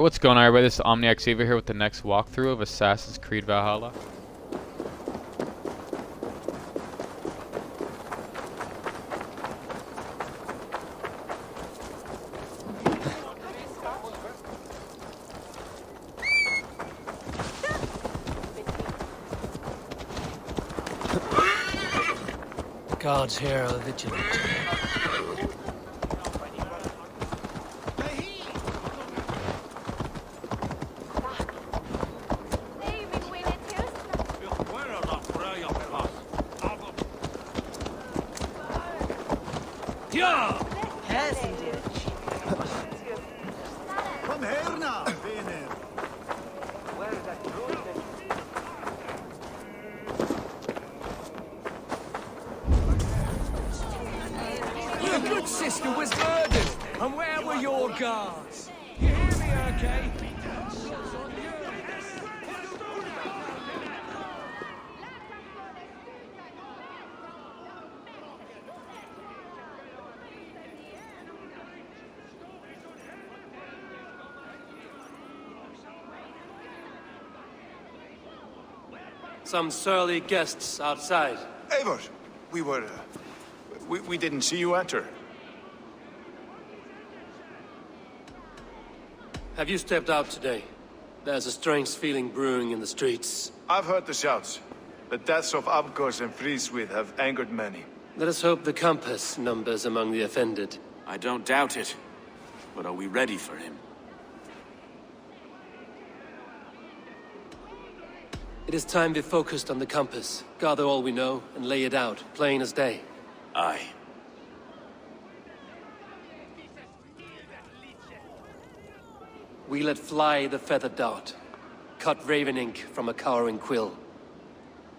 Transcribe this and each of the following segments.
What's going on, everybody? This is Eivor here with the next walkthrough of Assassin's Creed Valhalla. Guards here are vigilant. Kom her now, vänner. Your good sister was murdered, and where were your guards? You hear me, okay? Some surly guests outside. Eivor, we didn't see you enter. Have you stepped out today? There's a strange feeling brewing in the streets. I've heard the shouts. The deaths of Abgos and Friswith have angered many. Let us hope the compass numbers among the offended. I don't doubt it. But are we ready for him? It is time we focused on the compass, gather all we know, and lay it out, plain as day. Aye. We let fly the feathered dart, cut raven ink from a cowering quill.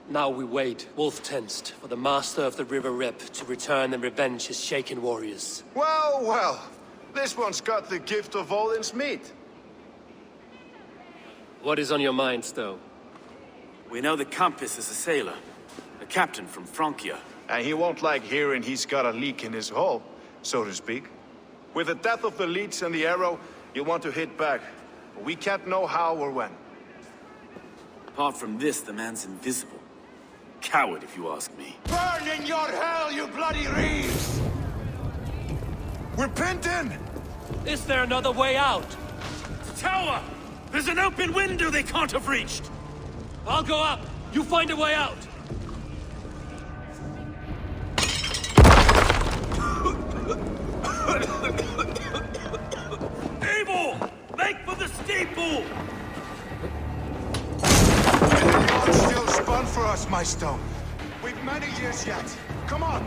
Now we wait, wolf-tensed, for the master of the River Rep to return and revenge his shaken warriors. Well, well. This one's got the gift of Volin's meat. What is on your minds, though? We know the Compass is a sailor. A captain from Francia. And he won't like hearing he's got a leak in his hull, so to speak. With the death of the leech and the arrow, you want to hit back. But we can't know how or when. Apart from this, the man's invisible. Coward, if you ask me. Burn in your hell, you bloody reeves! We're pent in! Is there another way out? Tower! There's an open window they can't have reached! I'll go up. You find a way out. Eivor! Make for the steeple! God's still spun for us, my stone. We've many years yet. Come on!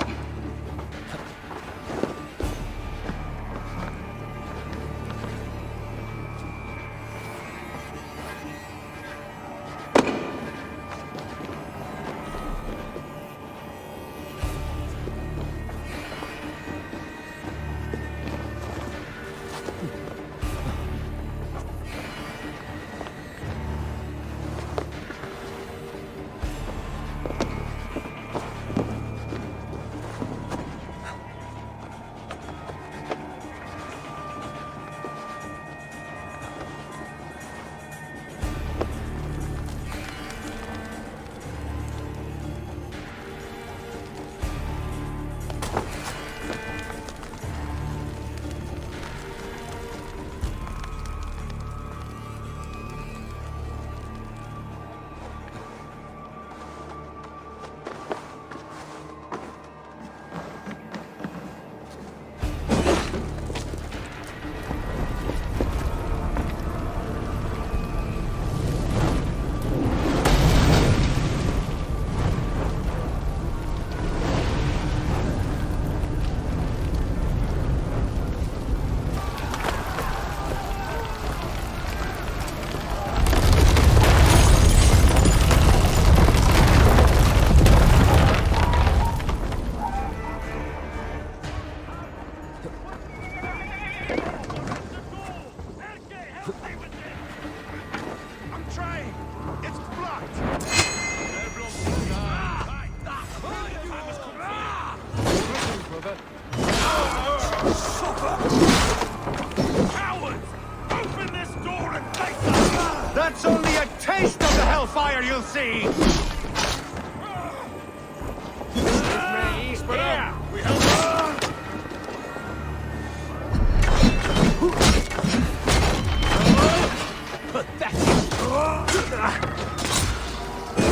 That's only a taste of the hellfire you'll see! Here! We have...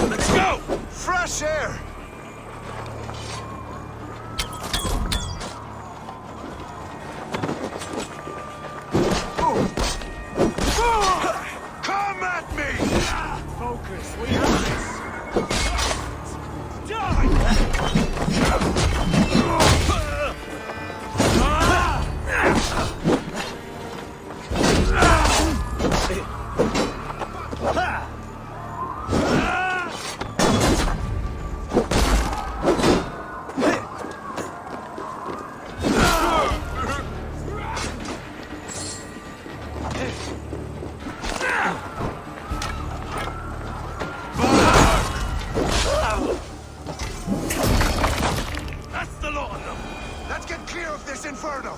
Let's go! Fresh air! Come at me! Focus, we have this! That's the lot of them! Let's get clear of this inferno!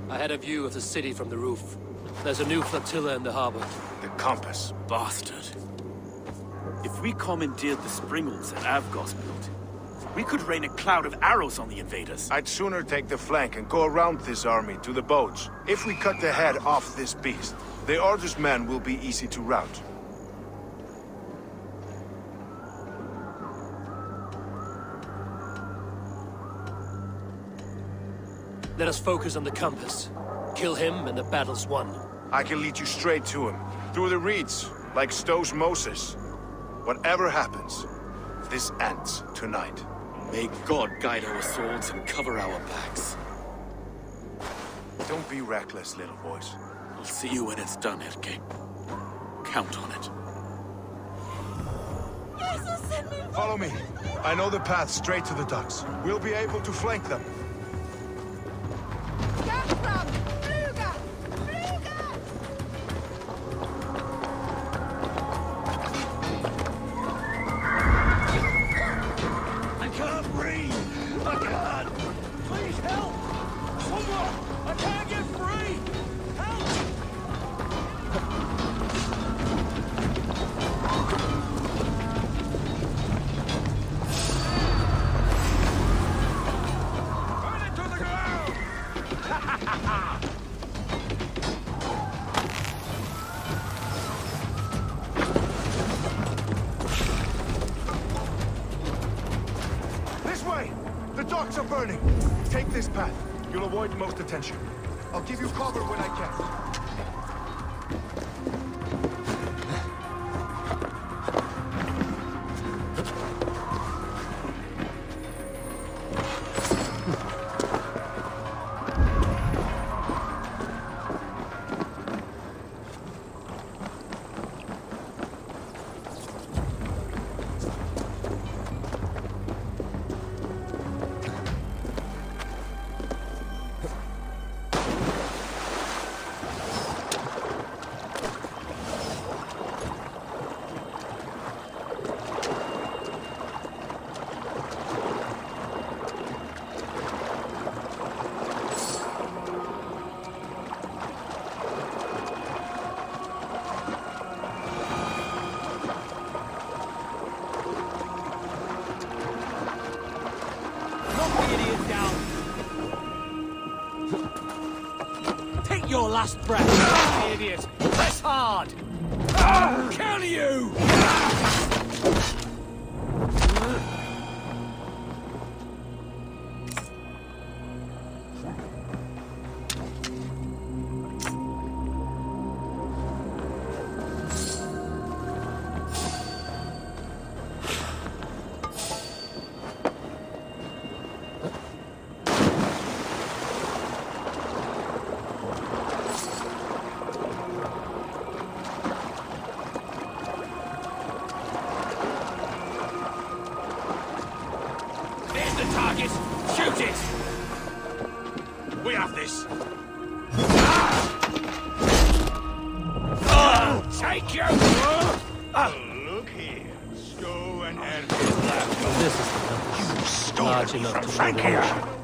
I had a view of the city from the roof. There's a new flotilla in the harbor. The compass. Bastard. If we commandeered the springles that Avgos built, we could rain a cloud of arrows on the invaders. I'd sooner take the flank and go around this army to the boats. If we cut the head off this beast, the Order's men will be easy to rout. Let us focus on the compass. Kill him and the battle's won. I can lead you straight to him, through the reeds, like Stowe's Moses. Whatever happens, this ends tonight. May God guide our swords and cover our backs. Don't be reckless, little boys. I'll see you when it's done, Erke. Count on it. Follow me. I know the path straight to the docks. We'll be able to flank them. Docks are burning! Take this path. You'll avoid most attention. I'll give you cover when I can. Your last breath, idiot! Press hard! Kill you! Shoot it! We have this! break you! Look here. Stow and add black. This is the compass. Large enough to hold Frankie. an ocean.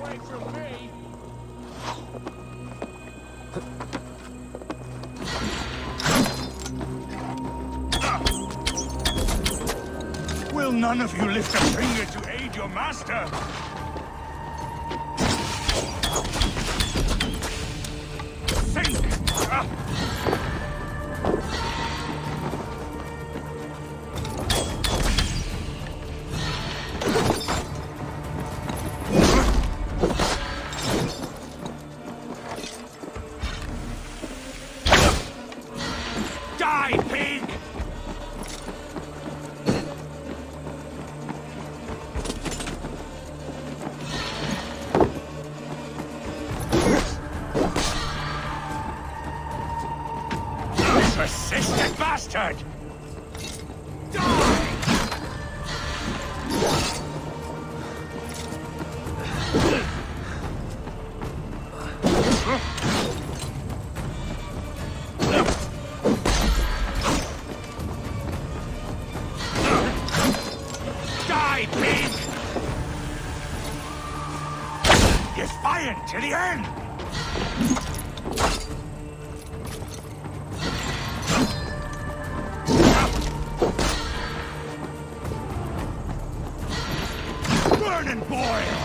Will none of you lift a finger to aid your master? Think! Die, pig! Persistent bastard! Die! Die, pig! Defiant to the end! Burn and boil!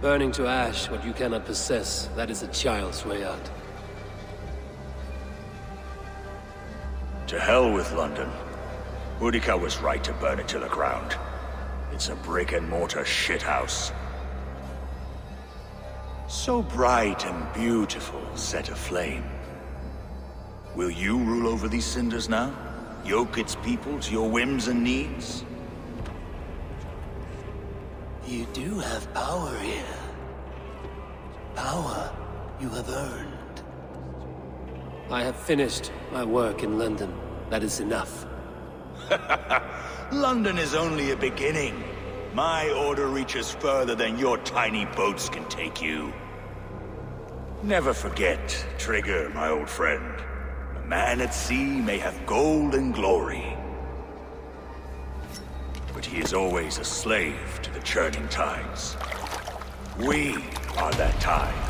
Burning to ash what you cannot possess, that is a child's way out. To hell with London. Boudica was right to burn it to the ground. It's a brick-and-mortar shithouse. So bright and beautiful, set aflame. Will you rule over these cinders now? Yoke its people to your whims and needs? You do have power here. Power you have earned. I have finished my work in London. That is enough. London is only a beginning. My order reaches further than your tiny boats can take you. Never forget, Trigger, my old friend. A man at sea may have gold and glory, but he is always a slave to the churning tides. We are that tide.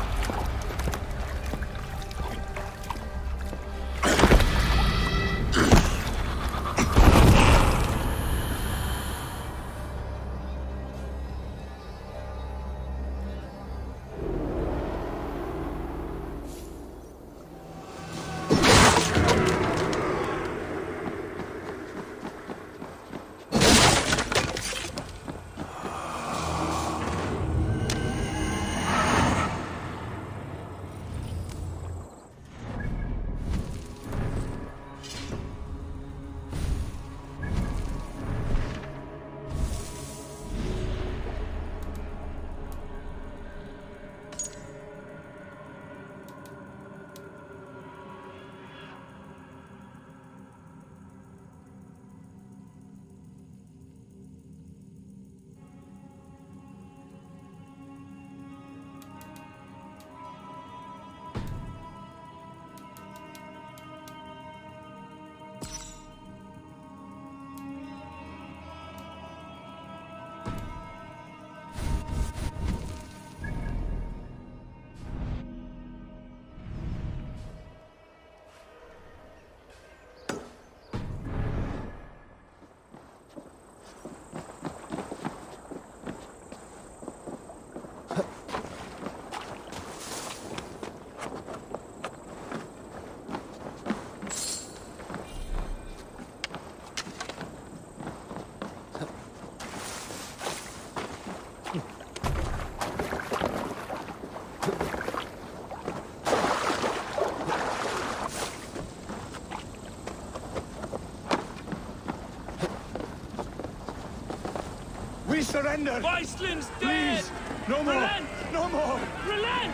We surrender! Vicelin's dead! Please! No more! Relent! No more! Relent!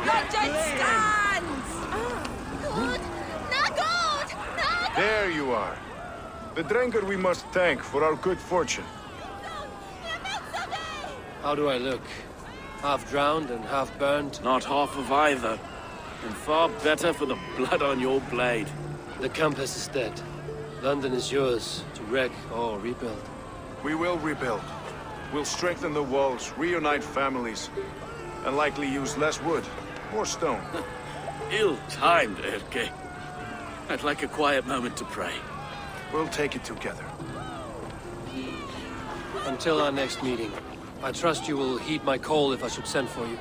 Legend stands! Good! Not good! Not There you are. The drinker we must thank for our good fortune. How do I look? Half drowned and half burned? Not half of either. And far better for the blood on your blade. The Compass is dead. London is yours, to wreck or rebuild. We will rebuild. We'll strengthen the walls, reunite families, and likely use less wood or stone. Ill-timed, Erke. I'd like a quiet moment to pray. We'll take it together. Until our next meeting, I trust you will heed my call if I should send for you.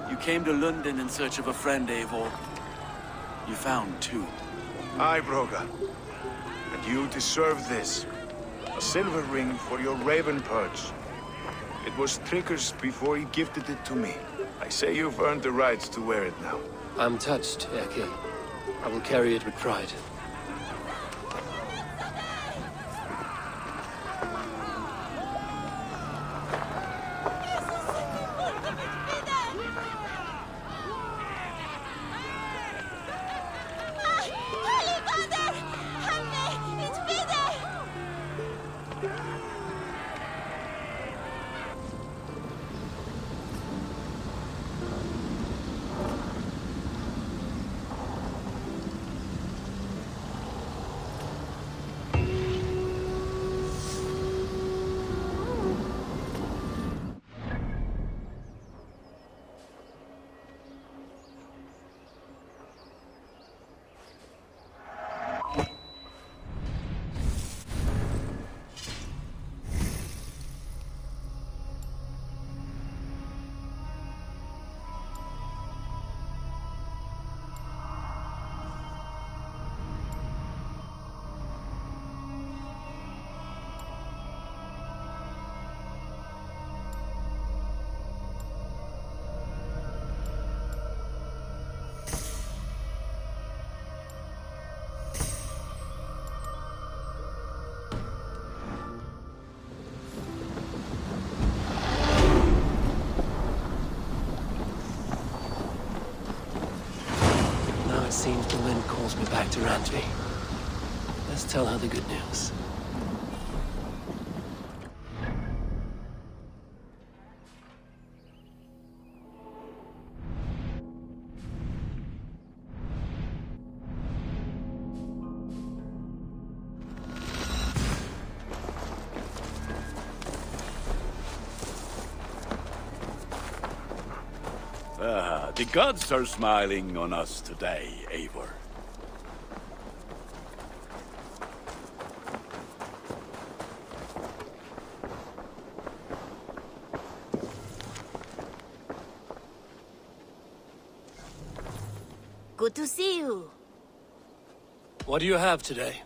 You came to London in search of a friend, Eivor. You found two. Aye, Broga. And you deserve this. A silver ring for your raven perch. It was Trigger's before he gifted it to me. I say you've earned the rights to wear it now. I'm touched, Erke. I will carry it with pride. Now it seems the wind calls me back to Randvi. Let's tell her the good news. The gods are smiling on us today, Eivor. Good to see you. What do you have today?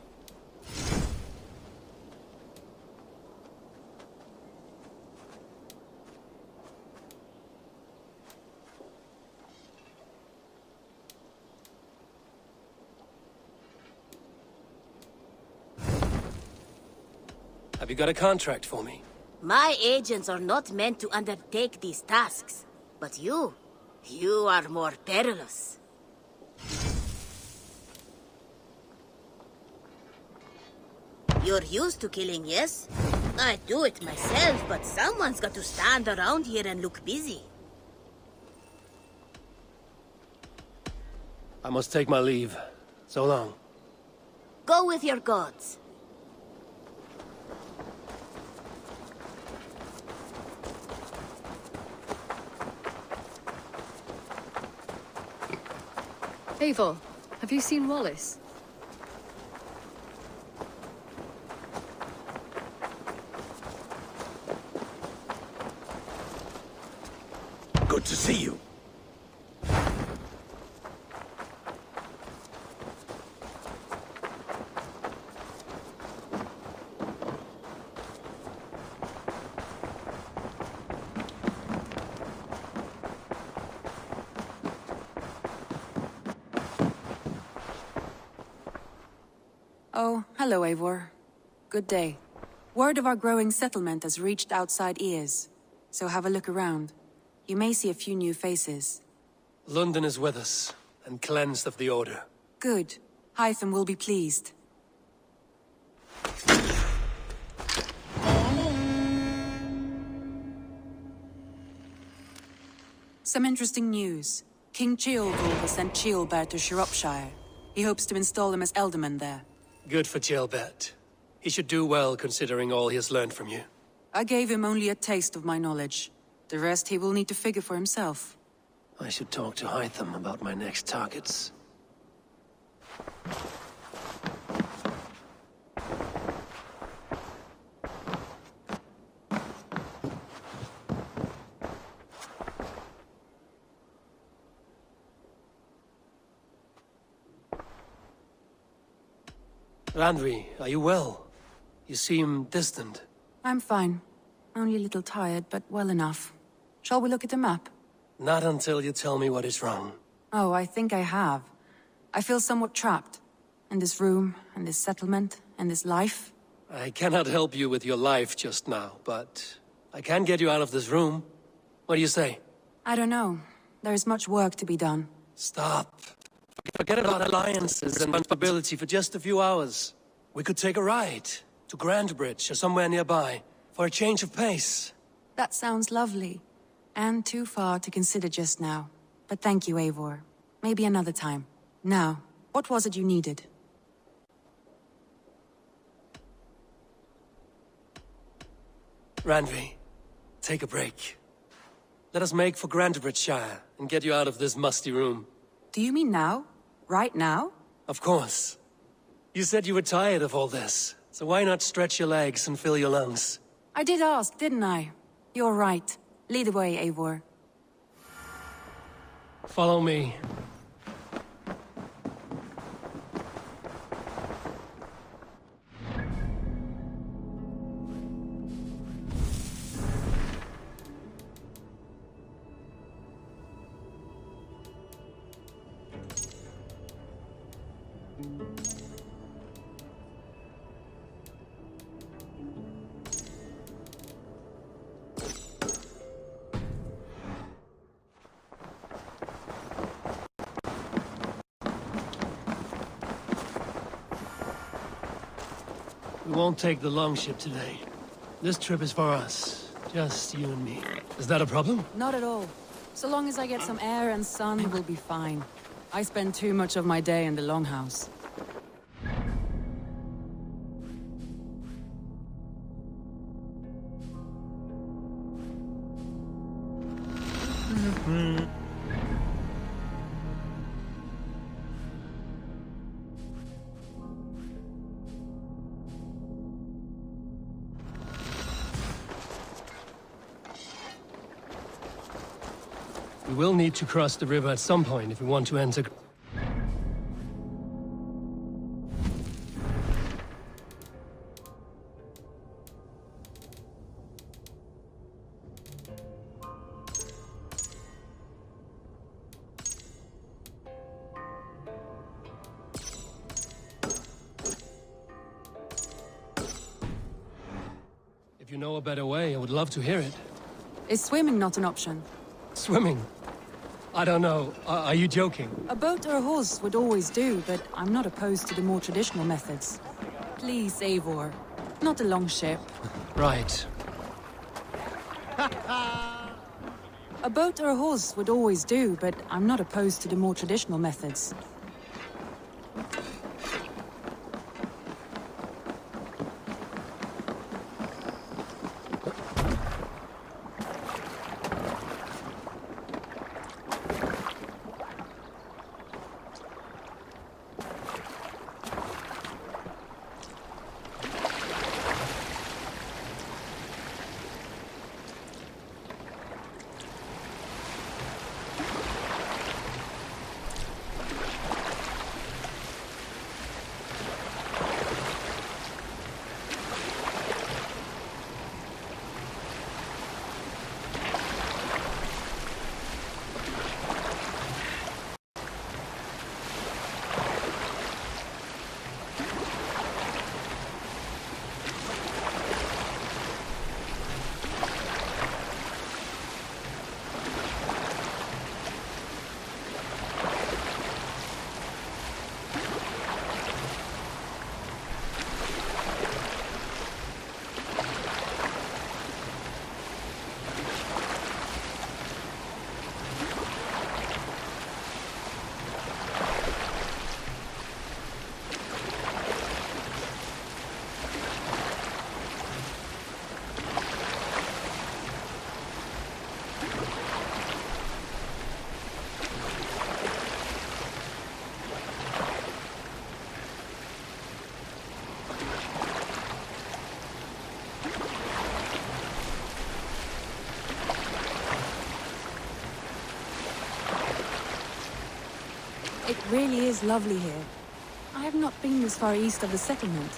Have you got a contract for me? My agents are not meant to undertake these tasks. But you are more perilous. You're used to killing, yes? I do it myself, but someone's got to stand around here and look busy. I must take my leave. So long. Go with your gods. Eivor, have you seen Wallace? Good to see you. Oh, hello, Eivor. Good day. Word of our growing settlement has reached outside ears, so have a look around. You may see a few new faces. London is with us, and cleansed of the Order. Good. Hytham will be pleased. Some interesting news. King Ceolbert has sent Ceolbert to Shropshire. He hopes to install him as Elderman there. Good for Ceolbert. He should do well considering all he has learned from you. I gave him only a taste of my knowledge. The rest he will need to figure for himself. I should talk to Hytham about my next targets. Randvi, are you well? You seem distant. I'm fine. Only a little tired, but well enough. Shall we look at the map? Not until you tell me what is wrong. Oh, I think I have. I feel somewhat trapped. In this room, and this settlement, and this life. I cannot help you with your life just now, but I can get you out of this room. What do you say? I don't know. There is much work to be done. Stop. Forget about alliances and responsibility for just a few hours. We could take a ride to Grandbridge or somewhere nearby for a change of pace. That sounds lovely. And too far to consider just now. But thank you, Eivor. Maybe another time. Now, what was it you needed? Randvi, take a break. Let us make for Grandbridgeshire and get you out of this musty room. Do you mean now? Right now? Of course. You said you were tired of all this, so why not stretch your legs and fill your lungs? I did ask, didn't I? You're right. Lead the way, Eivor. Follow me. We won't take the longship today. This trip is for us. Just you and me. Is that a problem? Not at all. So long as I get some air and sun, we'll be fine. I spend too much of my day in the longhouse. We will need to cross the river at some point if we want to enter... If you know a better way, I would love to hear it. Is swimming not an option? Swimming? I don't know. Are you joking? A boat or a horse would always do, but I'm not opposed to the more traditional methods. Please, Eivor. Not a longship. Right. A boat or a horse would always do, but I'm not opposed to the more traditional methods. really is lovely here. I have not been this far east of the settlement.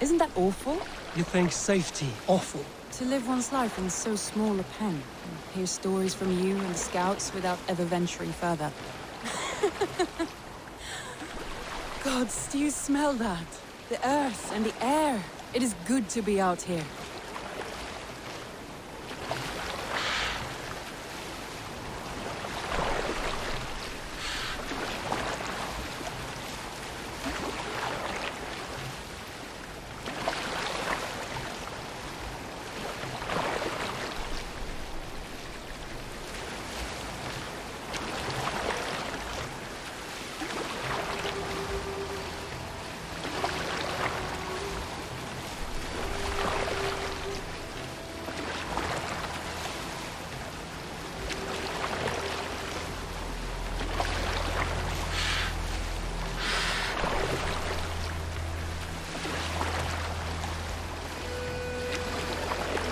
Isn't that awful? You think safety awful? To live one's life in so small a pen, and hear stories from you and the scouts without ever venturing further. Gods, do you smell that? The earth and the air. It is good to be out here.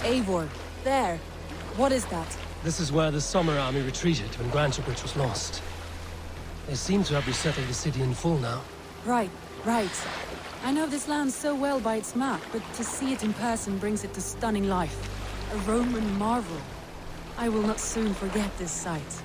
Eivor, there. What is that? This is where the Summer Army retreated when Grantebridge was lost. They seem to have resettled the city in full now. Right. I know this land so well by its map, but to see it in person brings it to stunning life. A Roman marvel. I will not soon forget this sight.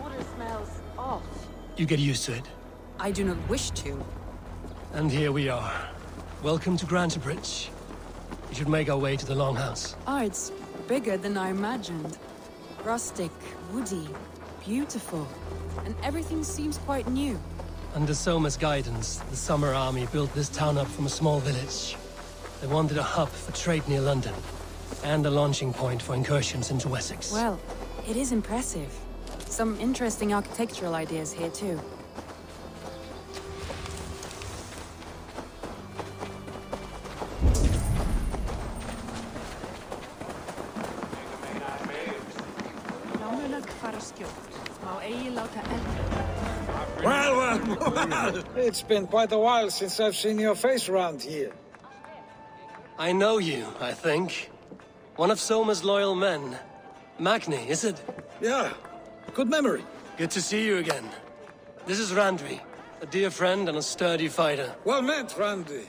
Water smells off. You get used to it. I do not wish to. And here we are. Welcome to Grantebridge. We should make our way to the Longhouse. Oh, it's bigger than I imagined. Rustic, woody, beautiful. And everything seems quite new. Under Soma's guidance, the Summer Army built this town up from a small village. They wanted a hub for trade near London, and a launching point for incursions into Wessex. Well, it is impressive. Some interesting architectural ideas here, too. Well, it's been quite a while since I've seen your face around here. I know you, I think. One of Soma's loyal men. Magni, is it? Yeah, good memory. Good to see you again. This is Randvi, a dear friend and a sturdy fighter. Well met, Randy.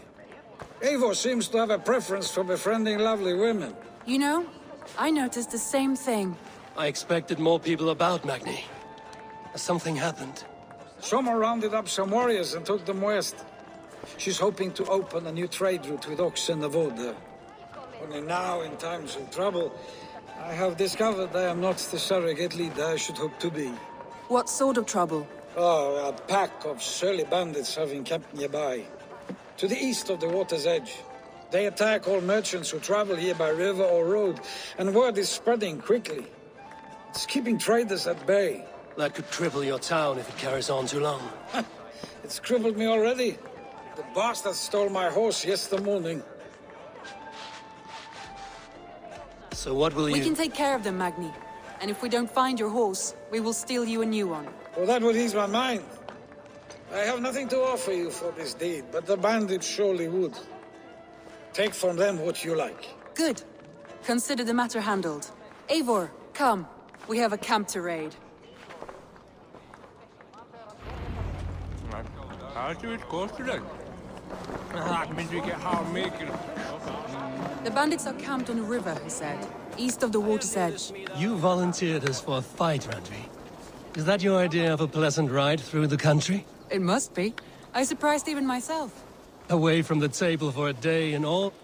Eivor seems to have a preference for befriending lovely women. You know, I noticed the same thing. I expected more people about Magni. Has something happened? Soma rounded up some warriors and took them west. She's hoping to open a new trade route with Ox and the Voda. Only now, in times of trouble, I have discovered I am not the surrogate leader I should hope to be. What sort of trouble? Oh, a pack of surly bandits have encamped nearby. To the east of the water's edge. They attack all merchants who travel here by river or road, and word is spreading quickly. It's keeping traders at bay. That could cripple your town if it carries on too long. It's crippled me already. The bastard stole my horse yesterday morning. So what will you... We can take care of them, Magni. And if we don't find your horse, we will steal you a new one. Well, that would ease my mind. I have nothing to offer you for this deed, but the bandits surely would. Take from them what you like. Good. Consider the matter handled. Eivor, come. We have a camp to raid. The bandits are camped on the river, he said, east of the water's edge. You volunteered us for a fight, Randvi. Is that your idea of a pleasant ride through the country? It must be. I surprised even myself. Away from the table for a day and all...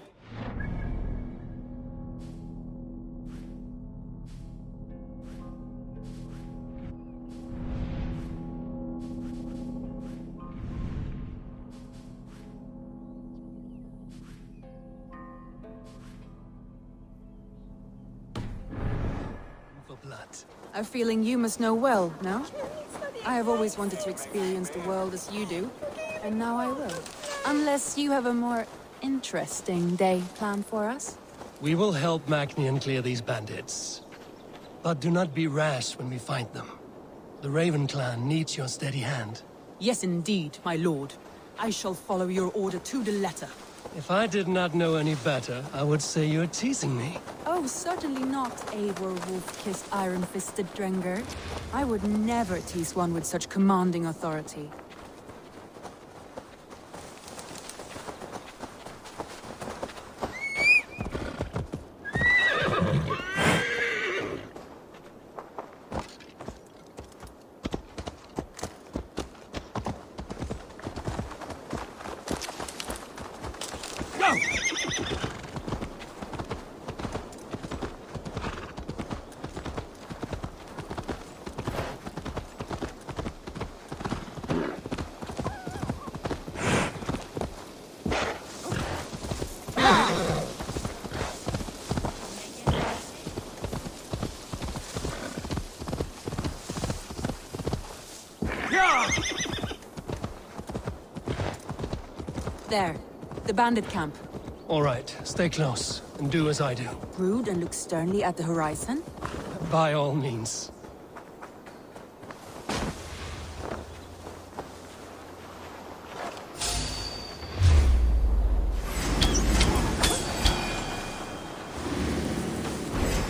For blood. A feeling you must know well, no? I have always wanted to experience the world as you do, and now I will. Unless you have a more interesting day planned for us? We will help Magnian clear these bandits. But do not be rash when we find them. The Raven clan needs your steady hand. Yes, indeed, my lord. I shall follow your order to the letter. If I did not know any better, I would say you're teasing me. Oh, certainly not, Eivor wolf-kissed iron-fisted Drenger. I would never tease one with such commanding authority. There, the bandit camp. All right, stay close, and do as I do. Brood and look sternly at the horizon? By all means.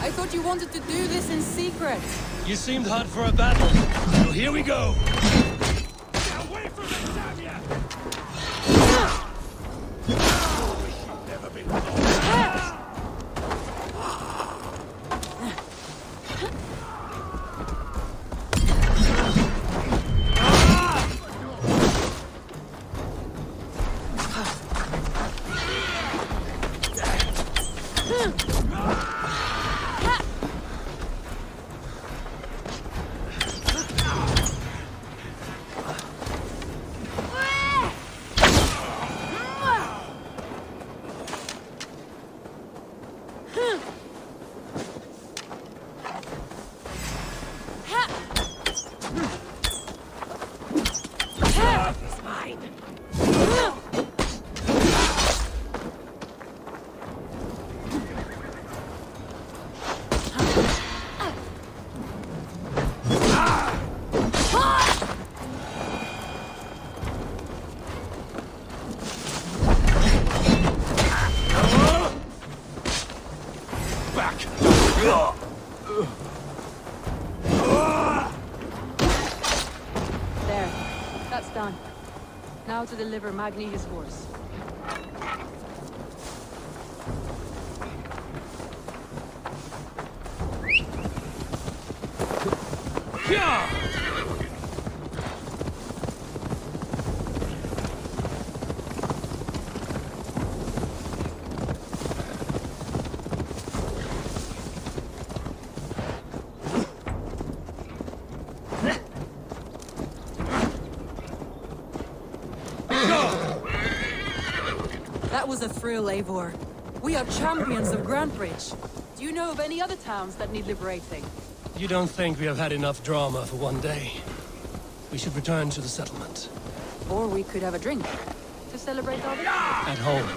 I thought you wanted to do this in secret. You seemed hot for a battle, so here we go! Get away from me, damn ya! Never been There, that's done. Now to deliver Magni his horse. That was a thrill, Eivor. We are champions of Grantbridge. Do you know of any other towns that need liberating? You don't think we have had enough drama for one day? We should return to the settlement. Or we could have a drink to celebrate our victory. At home.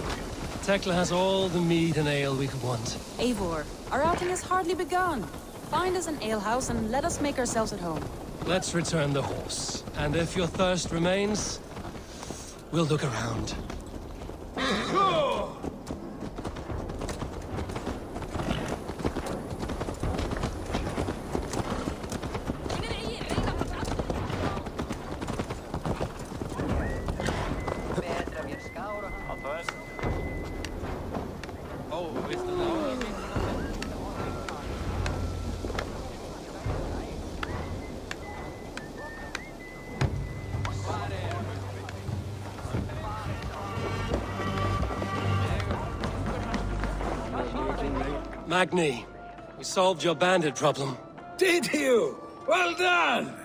Tekla has all the mead and ale we could want. Eivor, our outing has hardly begun. Find us an alehouse and let us make ourselves at home. Let's return the horse. And if your thirst remains, we'll look around. Magni, we solved your bandit problem. Did you? Well done!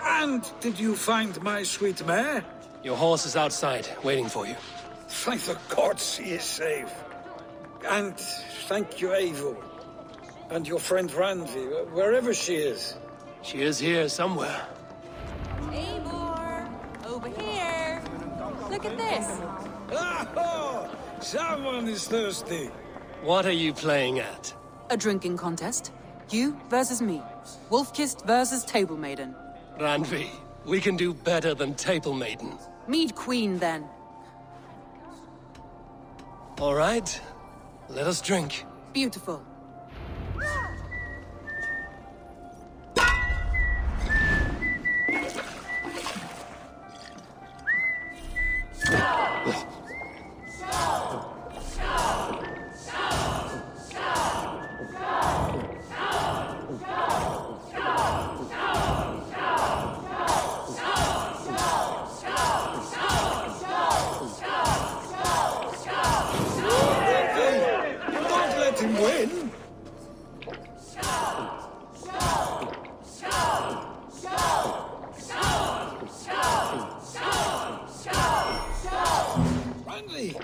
And did you find my sweet mare? Your horse is outside, waiting for you. Thank the gods he is safe. And thank you, Eivor. And your friend Randvi, wherever she is. She is here somewhere. Eivor! Over here! Look at this! Oh, someone is thirsty. What are you playing at? A drinking contest. You versus me. Wolf-kissed versus Table Maiden. Randvi, we can do better than Table Maiden. Mead Queen, then. All right, let us drink. Beautiful. Win? Friendly,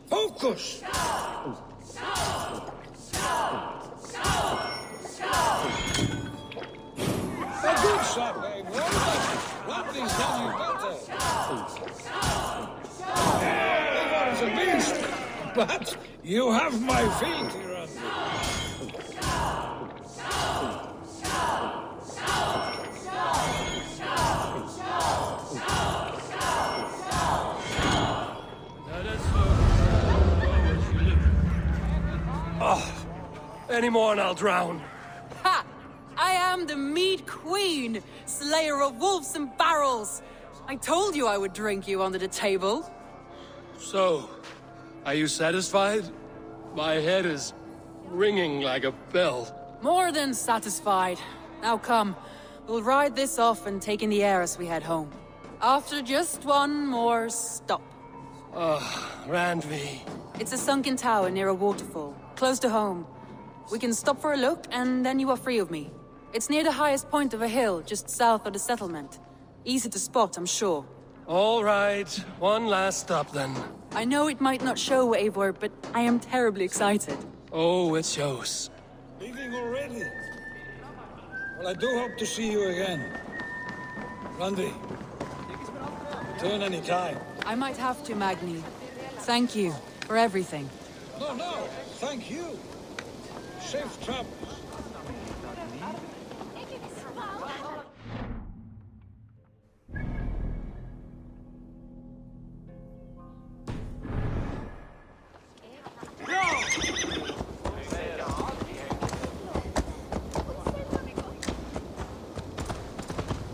focus. A good shot, Eivor. Randy's done you better. Eivor is a beast, but you have my fealty, Randy. Any more and I'll drown. Ha! I am the Mead Queen, slayer of wolves and barrels. I told you I would drink you under the table. So, are you satisfied? My head is ringing like a bell. More than satisfied. Now come, we'll ride this off and take in the air as we head home. After just one more stop. Randvi. It's a sunken tower near a waterfall, close to home. We can stop for a look, and then you are free of me. It's near the highest point of a hill, just south of the settlement. Easy to spot, I'm sure. All right, one last stop then. I know it might not show, Eivor, but I am terribly excited. Oh, it shows. Leaving already? Well, I do hope to see you again. Randy, return any time. I might have to, Magni. Thank you for everything. No, thank you. Safe travels.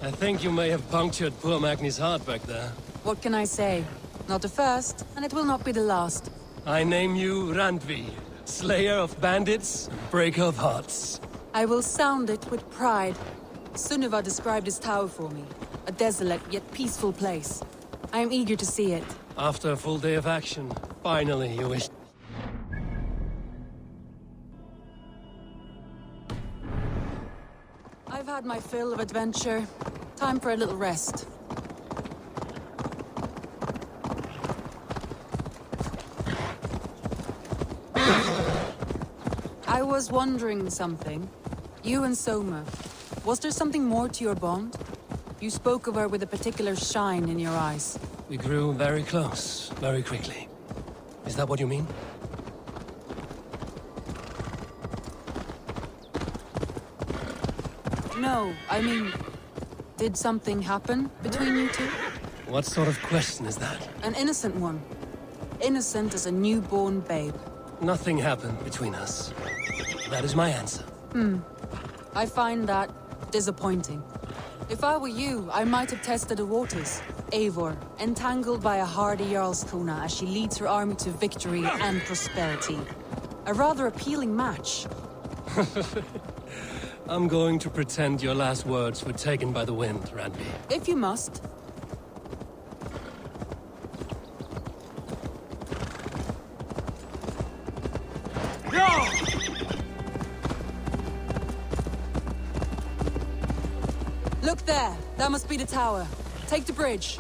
I think you may have punctured poor Magni's heart back there. What can I say? Not the first, and it will not be the last. I name you Randvi, slayer of bandits, breaker of hearts. I will sound it with pride. Sunniva described this tower for me. A desolate yet peaceful place. I am eager to see it. After a full day of action, finally you wish... I've had my fill of adventure. Time for a little rest. I was wondering something. You and Soma. Was there something more to your bond? You spoke of her with a particular shine in your eyes. We grew very close, very quickly. Is that what you mean? No, I mean... Did something happen between you two? What sort of question is that? An innocent one. Innocent as a newborn babe. Nothing happened between us. That is my answer. I find that disappointing. If I were you, I might have tested the waters. Eivor, entangled by a hardy Jarlskona as she leads her army to victory and prosperity. A rather appealing match. I'm going to pretend your last words were taken by the wind, Randvi. If you must. Look there! That must be the tower. Take the bridge.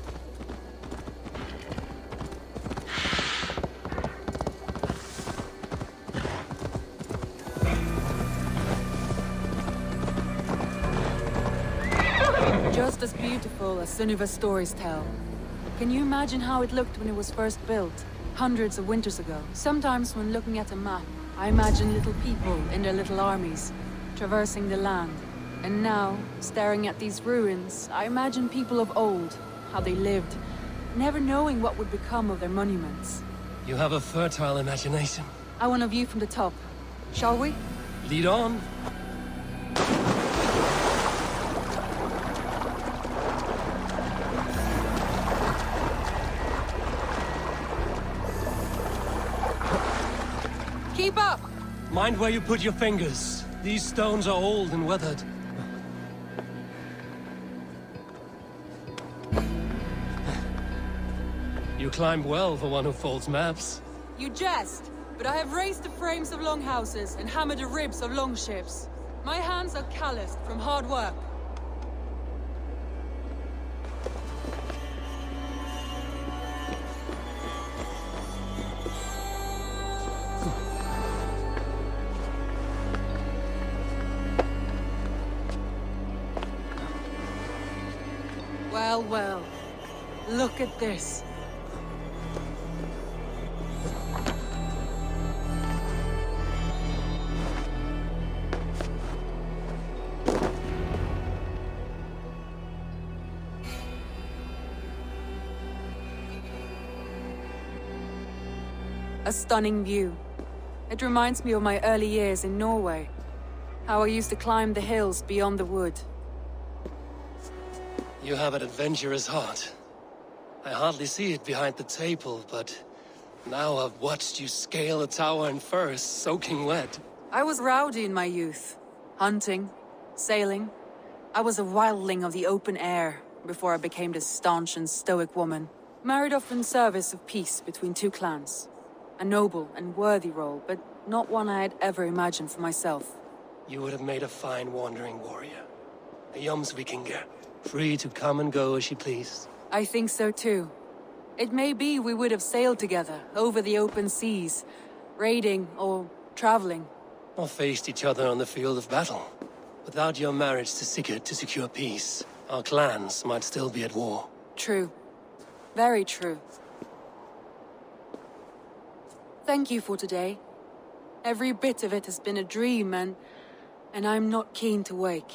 Just as beautiful as Sunniva's stories tell. Can you imagine how it looked when it was first built, hundreds of winters ago? Sometimes when looking at a map, I imagine little people in their little armies, traversing the land. And now, staring at these ruins, I imagine people of old, how they lived, never knowing what would become of their monuments. You have a fertile imagination. I want a view from the top. Shall we? Lead on. Keep up! Mind where you put your fingers. These stones are old and weathered. You climb well for one who folds maps. You jest, but I have raised the frames of longhouses and hammered the ribs of longships. My hands are calloused from hard work. Well, well. Look at this. A stunning view. It reminds me of my early years in Norway. How I used to climb the hills beyond the wood. You have an adventurous heart. I hardly see it behind the table, but now I've watched you scale a tower in furs, soaking wet. I was rowdy in my youth. Hunting, sailing. I was a wildling of the open air before I became this staunch and stoic woman. Married off in service of peace between two clans. A noble and worthy role, but not one I had ever imagined for myself. You would have made a fine wandering warrior. A Jomsvikinger, free to come and go as she pleased. I think so too. It may be we would have sailed together, over the open seas, raiding or traveling. Or faced each other on the field of battle. Without your marriage to Sigurd to secure peace, our clans might still be at war. True. Very true. Thank you for today. Every bit of it has been a dream, and I'm not keen to wake.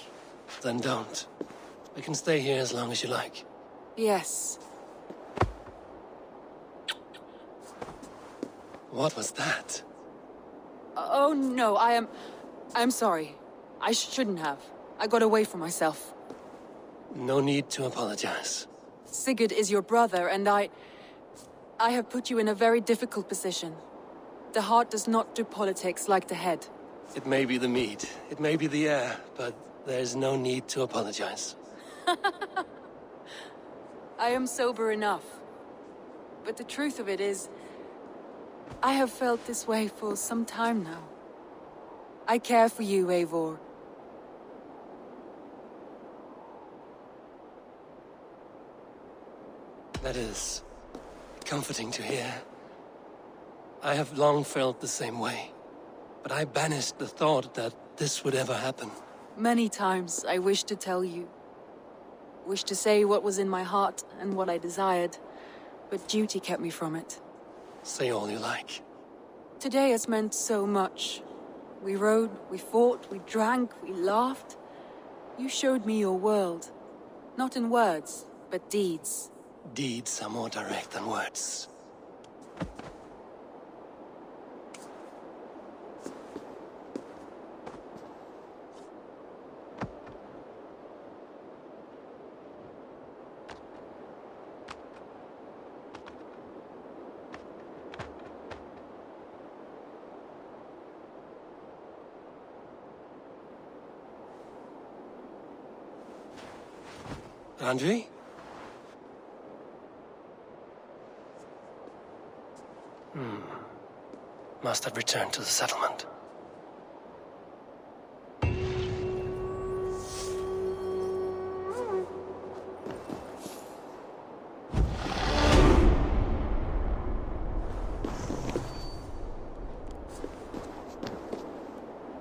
Then don't. We can stay here as long as you like. Yes. What was that? Oh no, I'm sorry. I shouldn't have. I got away from myself. No need to apologize. Sigurd is your brother, and I have put you in a very difficult position. The heart does not do politics like the head. It may be the meat, it may be the air, but there's no need to apologize. I am sober enough. But the truth of it is, I have felt this way for some time now. I care for you, Eivor. That is comforting to hear. I have long felt the same way, but I banished the thought that this would ever happen. Many times I wished to tell you. Wished to say what was in my heart and what I desired, but duty kept me from it. Say all you like. Today has meant so much. We rode, we fought, we drank, we laughed. You showed me your world. Not in words, but deeds. Deeds are more direct than words. Andri? Must have returned to the settlement.